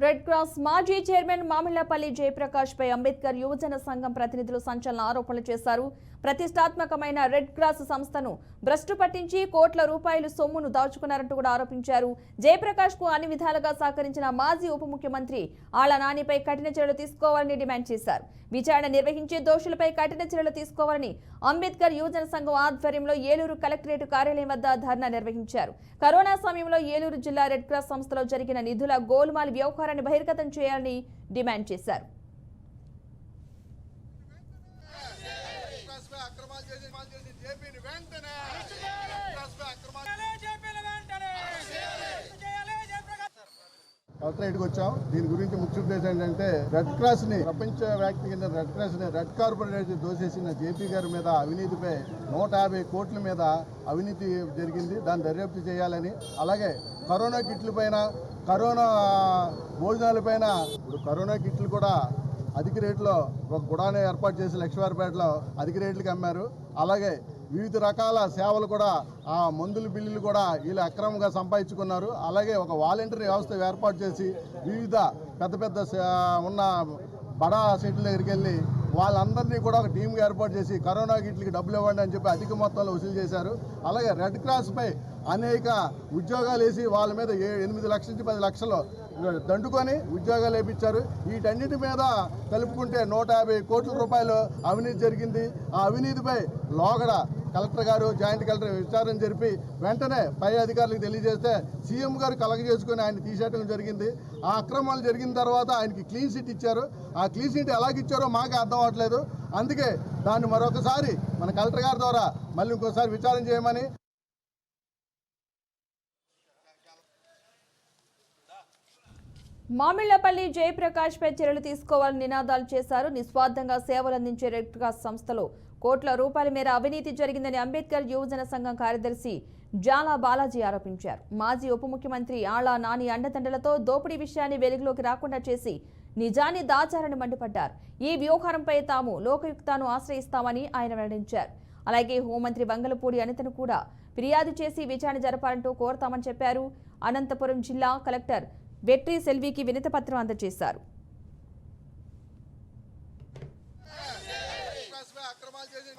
Red cross మాజీ chairman Mamillapalli Jayaprakash పై అంబేద్కర్ యువజన సంఘం ప్రతినిధులు సంచలన ఆరోపణలు చేశారు. ప్రతిష్టాత్మకమైన రెడ్ క్రాస్ సంస్థను భ్రష్టు పట్టించి కోట్ల రూపాయలు సొమ్మును దాచుకున్నారంటూ కూడా ఆరోపించారు. జయప్రకాష్ కు అన్ని విధాలుగా సహకరించిన మాజీ ఉప ముఖ్యమంత్రి ఆళ్ల నానిపై కఠిన చర్యలు తీసుకోవాలని డిమాండ్ చేశారు. విచారణ నిర్వహించి దోషులపై కఠిన చర్యలు తీసుకోవాలని అంబేద్కర్ యువజన సంఘం ఆధ్వర్యంలో ఏలూరు కలెక్టరేట్ కార్యాలయం వద్ద ధర్నా నిర్వహించారు. కరోనా సమయంలో ఏలూరు జిల్లా రెడ్ క్రాస్ సంస్థలో జరిగిన నిధుల గోల్మాల్ వ్యవహారాన్ని బహిర్గతం చేయాలని డిమాండ్ చేశారు. కలెక్టరేట్కి వచ్చాం. దీని గురించి ముఖ్య ఉద్దేశం ఏంటంటే రెడ్ క్రాస్ ని ప్రపంచ వ్యాప్తి కింద రెడ్ క్రాస్ ని రెడ్ కార్పొరేట్ దోసేసిన జేపీ గారి మీద అవినీతిపై 150 కోట్ల మీద అవినీతి జరిగింది. దాన్ని దర్యాప్తు చేయాలని, అలాగే కరోనా కిట్ల పైన, కరోనా భోజనాల పైన, ఇప్పుడు కరోనా కిట్లు కూడా అధిక రేట్లో ఒక గుడాన్ని ఏర్పాటు చేసి లక్ష్మీవారిపేటలో అధిక రేట్లకి అమ్మారు. అలాగే వివిధ రకాల సేవలు కూడా, ఆ మందుల బిల్లులు కూడా వీళ్ళు అక్రమంగా సంపాదించుకున్నారు. అలాగే ఒక వాలంటీర్ వ్యవస్థ ఏర్పాటు చేసి వివిధ పెద్ద పెద్ద ఉన్న బడా సెట్ల దగ్గరికి వెళ్ళి వాళ్ళందరినీ కూడా ఒక టీంగా ఏర్పాటు చేసి కరోనా కిట్లకి డబ్బులు ఇవ్వండి అని చెప్పి అధిక మొత్తంలో వసూలు చేశారు. అలాగే రెడ్ క్రాస్పై అనేక ఉద్యోగాలు వేసి వాళ్ళ మీద 8 లక్షల నుంచి 10 లక్షలు దండుకొని ఉద్యోగాలు వేయించారు. వీటన్నిటి మీద కలుపుకుంటే 150 కోట్ల రూపాయలు అవినీతి జరిగింది. ఆ అవినీతిపై లోగడ కలెక్టర్ గారు, జాయింట్ కలెక్టర్ విచారణ జరిపి వెంటనే పై అధికారులకు తెలియజేస్తే సీఎం గారు కలగజేసుకుని ఆయన తీసేయడం జరిగింది. ఆ అక్రమాలు జరిగిన తర్వాత ఆయనకి క్లీన్ చిట్ ఇచ్చారు. ఆ క్లీన్ చిట్ ఎలాగిచ్చారో మాకే అర్థం అవ్వట్లేదు. అందుకే దాన్ని మరొకసారి మన కలెక్టర్ గారి ద్వారా మళ్ళీ ఇంకోసారి విచారణ చేయమని, మామిళ్లపల్లి జయప్రకాష్ పై చర్యలు తీసుకోవాలని నినాదాలు చేశారు. నిస్వార్థంగా సేవలు అందించే రెడ్ క్రాస్ సంస్థలో కోట్ల రూపాయల మేర అవినీతి జరిగిందని అంబేద్కర్ యువజన సంఘం కార్యదర్శి జాలా బాలాజీ ఆరోపించారు. మాజీ ఉప ముఖ్యమంత్రి ఆళ్ల నాని అండదండలతో దోపిడీ విషయాన్ని వెలుగులోకి రాకుండా చేసి నిజాన్ని దాచారని మండిపడ్డారు. ఈ వ్యవహారంపై తాము లోకయుక్తను ఆశ్రయిస్తామని ఆయన వెల్లడించారు. అలాగే హోంమంత్రి వంగలపూడి అనితను కూడా ఫిర్యాదు చేసి విచారణ జరపాలంటూ కోరతామని చెప్పారు. అనంతపురం జిల్లా కలెక్టర్ వెట్రి సెల్వికి వినతిపత్రం అందజేశారు. అక్రమాలు చేసి